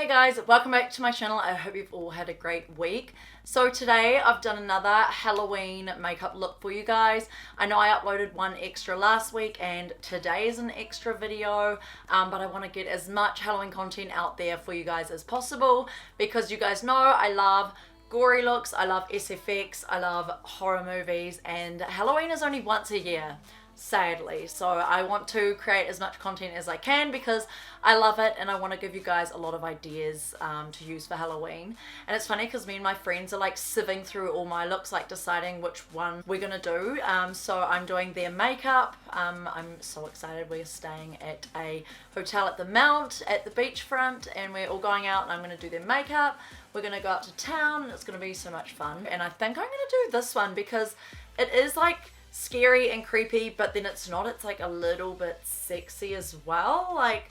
Hey guys, welcome back to my channel. I hope you've all had a great week. So today I've done another Halloween makeup look for you guys. I know I uploaded one extra last week and today is an extra video, but I want to get as much Halloween content out there for you guys as possible because you guys know I love gory looks, I love SFX, I love horror movies, and Halloween is only once a year, sadly. So I want to create as much content as I can because I love it and I want to give you guys a lot of ideas to use for Halloween. And it's funny because me and my friends are like sieving through all my looks, like deciding which one we're gonna do. So I'm doing their makeup. I'm so excited. We're staying at a hotel at the Mount at the beachfront and we're all going out and I'm gonna do their makeup. We're gonna go out to town and it's gonna be so much fun. And I think I'm gonna do this one because it is like scary and creepy, but then it's not. It's like a little bit sexy as well. Like,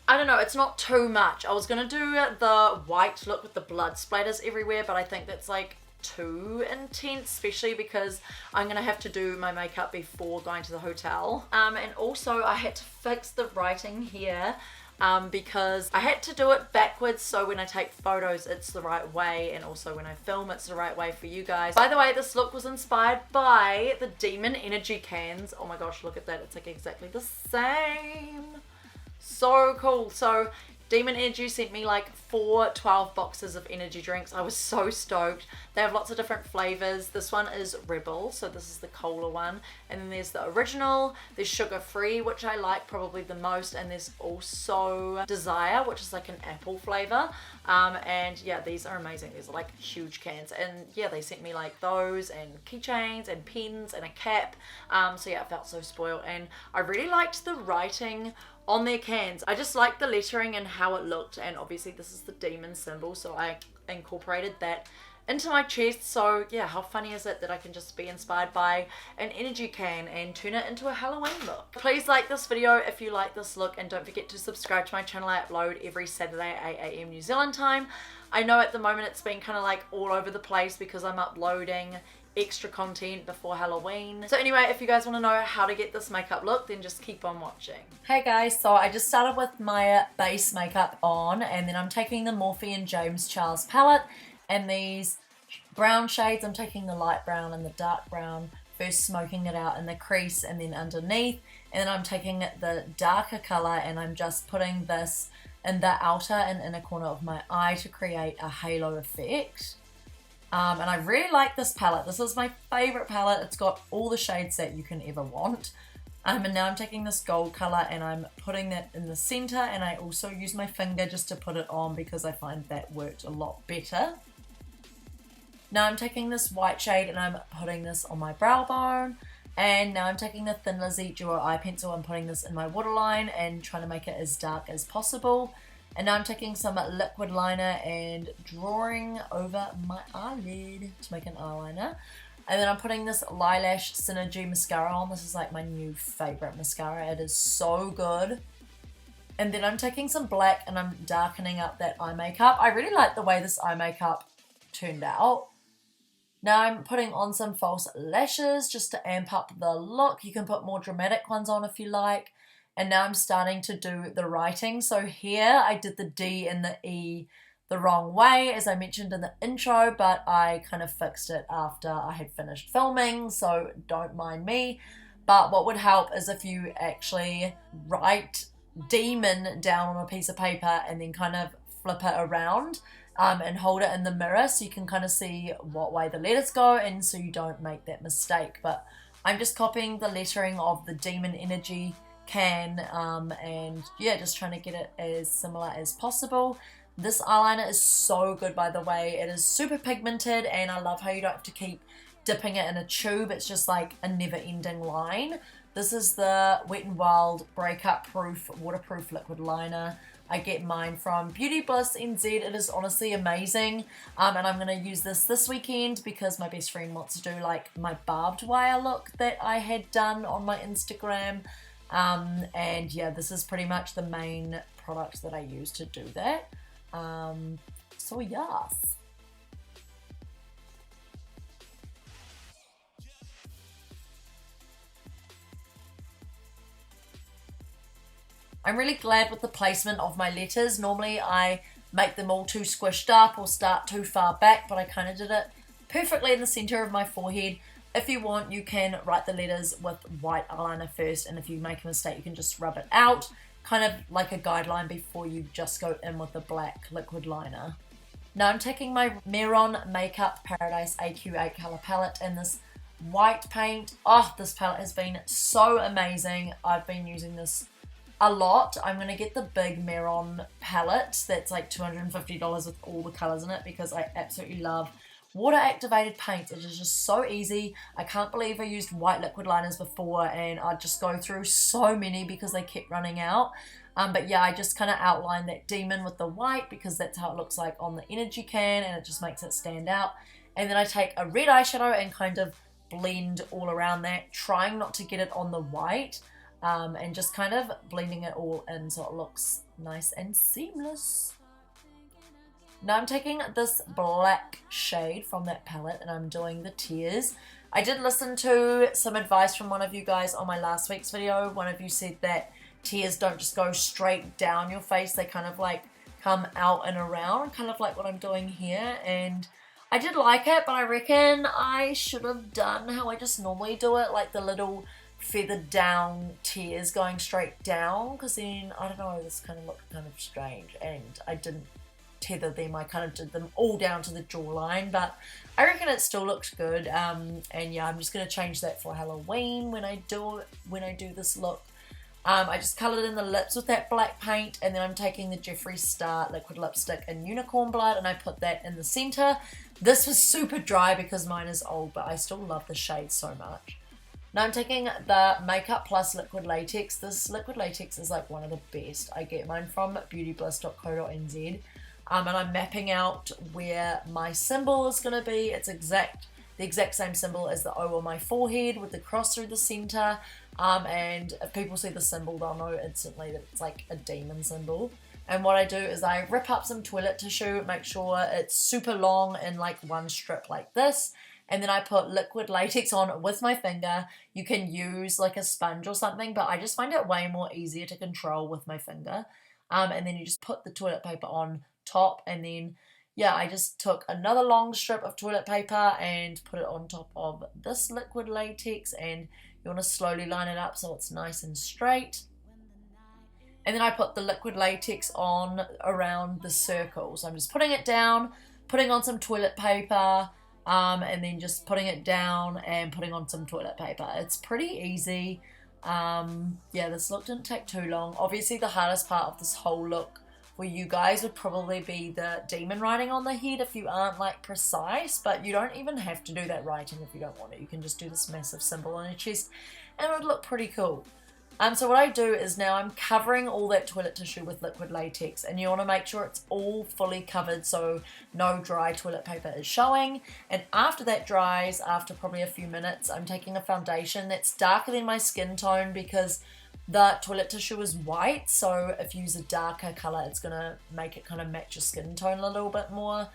I don't know, it's not too much. I was gonna do the white look with the blood splatters everywhere, but I think that's like too intense, especially because I'm gonna have to do my makeup before going to the hotel. And also I had to fix the writing here because I had to do it backwards so when I take photos it's the right way, and also when I film it's the right way for you guys. By the way, this look was inspired by the Demon Energy cans. Oh my gosh, look at that, it's like exactly the same. So cool. So Demon Energy sent me like 12 boxes of energy drinks. I was so stoked. They have lots of different flavors. This one is Rebel, so this is the cola one. And then there's the original, there's sugar free, which I like probably the most. And there's also Desire, which is like an apple flavor. And yeah, these are amazing. These are like huge cans. And yeah, they sent me like those and keychains and pens and a cap. So yeah, I felt so spoiled. And I really liked the writing on their cans. I just liked the lettering and how it looked, and obviously this is the demon symbol, so I incorporated that into my chest. So yeah, how funny is it that I can just be inspired by an energy can and turn it into a Halloween look. Please like this video if you like this look, and don't forget to subscribe to my channel. I upload every Saturday at 8 AM New Zealand time. I know at the moment it's been kind of like all over the place because I'm uploading extra content before Halloween. So anyway, if you guys want to know how to get this makeup look, then just keep on watching. Hey guys, so I just started with my base makeup on, and then I'm taking the Morphe and James Charles palette and these brown shades. I'm taking the light brown and the dark brown, first smoking it out in the crease and then underneath, and then I'm taking the darker color and I'm just putting this in the outer and inner corner of my eye to create a halo effect. And I really like this palette. This is my favorite palette. It's got all the shades that you can ever want. And now I'm taking this gold color and I'm putting that in the center, and I also use my finger just to put it on because I find that worked a lot better. Now I'm taking this white shade and I'm putting this on my brow bone. And now I'm taking the Thin Lizzy Duo Eye Pencil and putting this in my waterline and trying to make it as dark as possible. And now I'm taking some liquid liner and drawing over my eyelid to make an eyeliner. And then I'm putting this Lilash Synergy mascara on. This is like my new favorite mascara. It is so good. And then I'm taking some black and I'm darkening up that eye makeup. I really like the way this eye makeup turned out. Now I'm putting on some false lashes just to amp up the look. You can put more dramatic ones on if you like. And now I'm starting to do the writing. So here I did the D and the E the wrong way, as I mentioned in the intro, but I kind of fixed it after I had finished filming, so don't mind me. But what would help is if you actually write demon down on a piece of paper and then kind of flip it around and hold it in the mirror so you can kind of see what way the letters go and so you don't make that mistake. But I'm just copying the lettering of the Demon Energy can and yeah, just trying to get it as similar as possible. This eyeliner is so good, by the way. It is super pigmented and I love how you don't have to keep dipping it in a tube. It's just like a never-ending line. This is the Wet n Wild Breakup Proof Waterproof Liquid Liner. I get mine from Beauty Bliss NZ. It is honestly amazing, and I'm going to use this weekend because my best friend wants to do like my barbed wire look that I had done on my Instagram. And yeah, this is pretty much the main product that I use to do that. So yes. I'm really glad with the placement of my letters. Normally I make them all too squished up or start too far back, but I kind of did it perfectly in the center of my forehead. If you want, you can write the letters with white eyeliner first, and if you make a mistake, you can just rub it out, kind of like a guideline before you just go in with the black liquid liner. Now I'm taking my Mehron Makeup Paradise AQ8 color palette in this white paint. Oh, this palette has been so amazing. I've been using this a lot. I'm going to get the big Mehron palette that's like $250 with all the colors in it because I absolutely love water activated paints. It is just so easy. I can't believe I used white liquid liners before and I'd just go through so many because they kept running out. But yeah, I just kind of outline that demon with the white because that's how it looks like on the energy can, and it just makes it stand out. And then I take a red eyeshadow and kind of blend all around that, trying not to get it on the white, and just kind of blending it all in so it looks nice and seamless. Now I'm taking this black shade from that palette and I'm doing the tears. I did listen to some advice from one of you guys on my last week's video. One of you said that tears don't just go straight down your face, they kind of like come out and around, kind of like what I'm doing here. And I did like it, but I reckon I should have done how I just normally do it, like the little feathered down tears going straight down, because then, I don't know, this kind of looked kind of strange and I didn't tether them. I kind of did them all down to the jawline, but I reckon it still looks good. And yeah, I'm just going to change that for Halloween when I do this look. I just coloured in the lips with that black paint, and then I'm taking the Jeffree Star liquid lipstick in Unicorn Blood and I put that in the centre. This was super dry because mine is old, but I still love the shade so much. Now I'm taking the Makeup Plus liquid latex. This liquid latex is like one of the best. I get mine from beautybliss.co.nz. And I'm mapping out where my symbol is going to be. It's the exact same symbol as the O on my forehead with the cross through the center. And if people see the symbol, they'll know instantly that it's like a demon symbol. And what I do is I rip up some toilet tissue, make sure it's super long in like one strip like this. And then I put liquid latex on with my finger. You can use like a sponge or something, but I just find it way more easier to control with my finger. And then you just put the toilet paper on top, and then yeah, I just took another long strip of toilet paper and put it on top of this liquid latex, and you want to slowly line it up so it's nice and straight. And then I put the liquid latex on around the circle. So I'm just putting it down, putting on some toilet paper, and then just putting it down and putting on some toilet paper. It's pretty easy. Yeah, this look didn't take too long. Obviously the hardest part of this whole look for you guys would probably be the demon writing on the head if you aren't like precise, but you don't even have to do that writing if you don't want it. You can just do this massive symbol on your chest and it would look pretty cool. So what I do is now I'm covering all that toilet tissue with liquid latex, and you want to make sure it's all fully covered so no dry toilet paper is showing. And after that dries, after probably a few minutes, I'm taking a foundation that's darker than my skin tone because the toilet tissue is white, so if you use a darker colour it's going to make it kind of match your skin tone a little bit more.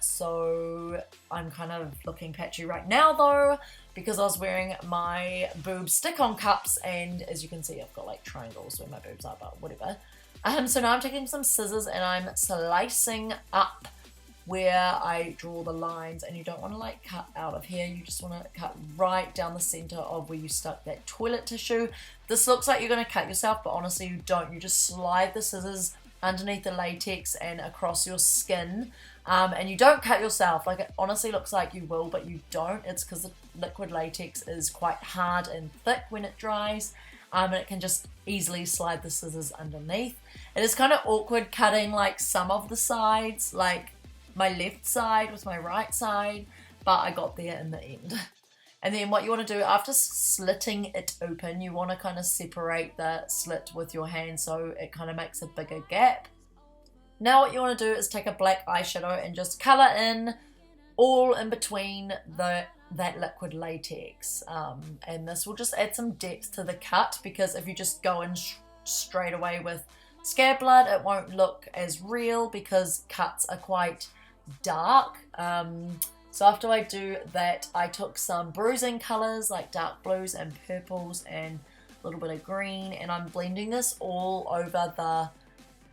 So I'm kind of looking patchy right now though because I was wearing my boob stick-on cups, and as you can see I've got like triangles where my boobs are, but whatever. So now I'm taking some scissors and I'm slicing up where I draw the lines, and you don't want to like cut out of here, you just want to cut right down the center of where you stuck that toilet tissue. This looks like you're going to cut yourself, but honestly you don't. You just slide the scissors underneath the latex and across your skin, and you don't cut yourself. Like, it honestly looks like you will, but you don't. It's because the liquid latex is quite hard and thick when it dries, and it can just easily slide the scissors underneath. It is kind of awkward cutting like some of the sides, like my left side with my right side, but I got there in the end. And then what you want to do after slitting it open, you want to kind of separate the slit with your hand so it kind of makes a bigger gap. Now what you want to do is take a black eyeshadow and just colour in all in between that liquid latex, and this will just add some depth to the cut, because if you just go in straight away with scab blood it won't look as real because cuts are quite dark. So after I do that, I took some bruising colours like dark blues and purples and little bit of green, and I'm blending this all over the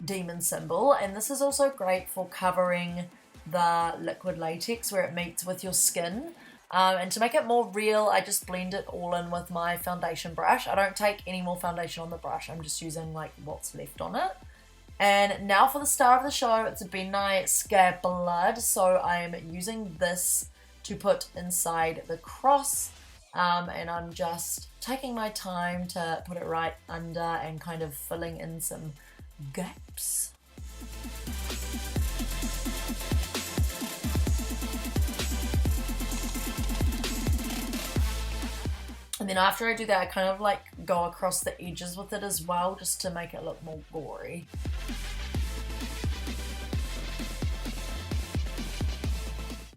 demon symbol. And this is also great for covering the liquid latex where it meets with your skin. And to make it more real, I just blend it all in with my foundation brush. I don't take any more foundation on the brush. I'm just using like what's left on it. And now for the star of the show, it's a Bennye Scab Blood. So I'm using this to put inside the cross. And I'm just taking my time to put it right under and kind of filling in some gaps. And then after I do that, I kind of like go across the edges with it as well, just to make it look more gory.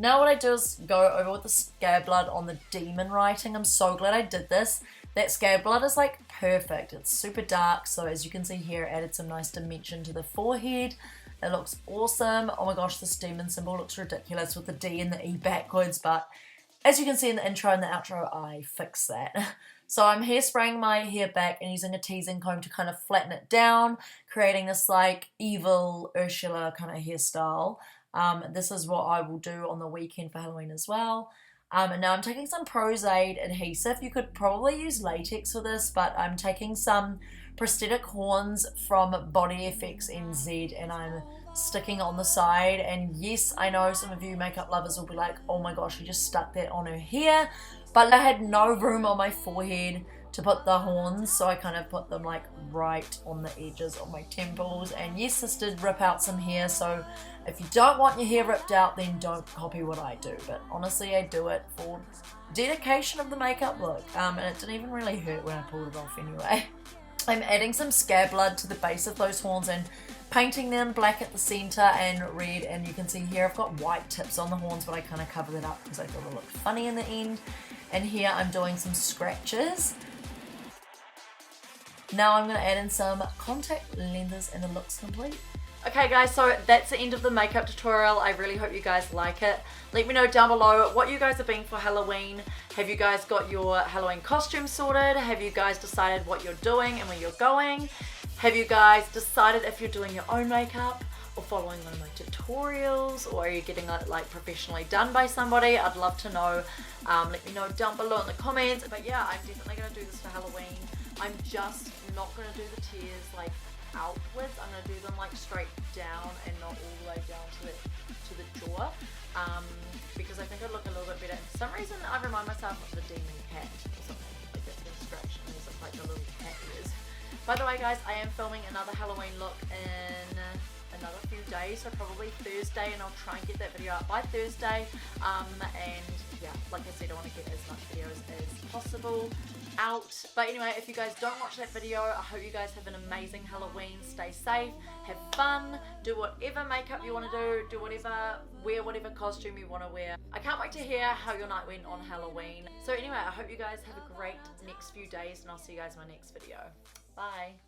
Now what I do is go over with the scab blood on the demon writing. I'm so glad I did this. That scab blood is like perfect. It's super dark, so as you can see here, it added some nice dimension to the forehead. It looks awesome. Oh my gosh, this demon symbol looks ridiculous with the D and the E backwards, but as you can see in the intro and the outro, I fixed that. So I'm hairspraying my hair back and using a teasing comb to kind of flatten it down, creating this like evil Ursula kind of hairstyle. This is what I will do on the weekend for Halloween as well. And now I'm taking some Aide adhesive. You could probably use latex for this, but I'm taking some Prosthetic Horns from BodyFX NZ and I'm sticking on the side. And yes, I know some of you makeup lovers will be like, oh my gosh, you just stuck that on her hair, but I had no room on my forehead to put the horns, so I kind of put them like right on the edges of my temples. And yes, this did rip out some hair, so if you don't want your hair ripped out, then don't copy what I do. But honestly, I do it for dedication of the makeup look, and it didn't even really hurt when I pulled it off anyway. I'm adding some scab blood to the base of those horns and painting them black at the center and red. And you can see here I've got white tips on the horns, but I kind of covered it up because I thought it looked funny in the end. And here I'm doing some scratches. Now I'm going to add in some contact lenses and the look's complete. Okay guys, so that's the end of the makeup tutorial. I really hope you guys like it. Let me know down below what you guys are being for Halloween. Have you guys got your Halloween costume sorted? Have you guys decided what you're doing and where you're going? Have you guys decided if you're doing your own makeup or following one of my tutorials, or are you getting it like professionally done by somebody? I'd love to know. Let me know down below in the comments. But yeah, I'm definitely going to do this for Halloween. I'm just not going to do the tears like outwards. I'm going to do them like straight down and not all the way down to the jaw, because I think it'll look a little bit better. And for some reason I remind myself of the demon cat or something, like that's been scratched and there's like the little cat ears. By the way guys, I am filming another Halloween look in another few days, so probably Thursday, and I'll try and get that video out by Thursday. And yeah, like I said, I want to get as much videos as possible out. But anyway, if you guys don't watch that video, I hope you guys have an amazing Halloween. Stay safe, have fun, do whatever makeup you want to do whatever, wear whatever costume you want to wear. I can't wait to hear how your night went on Halloween. So anyway, I hope you guys have a great next few days, and I'll see you guys in my next video. Bye.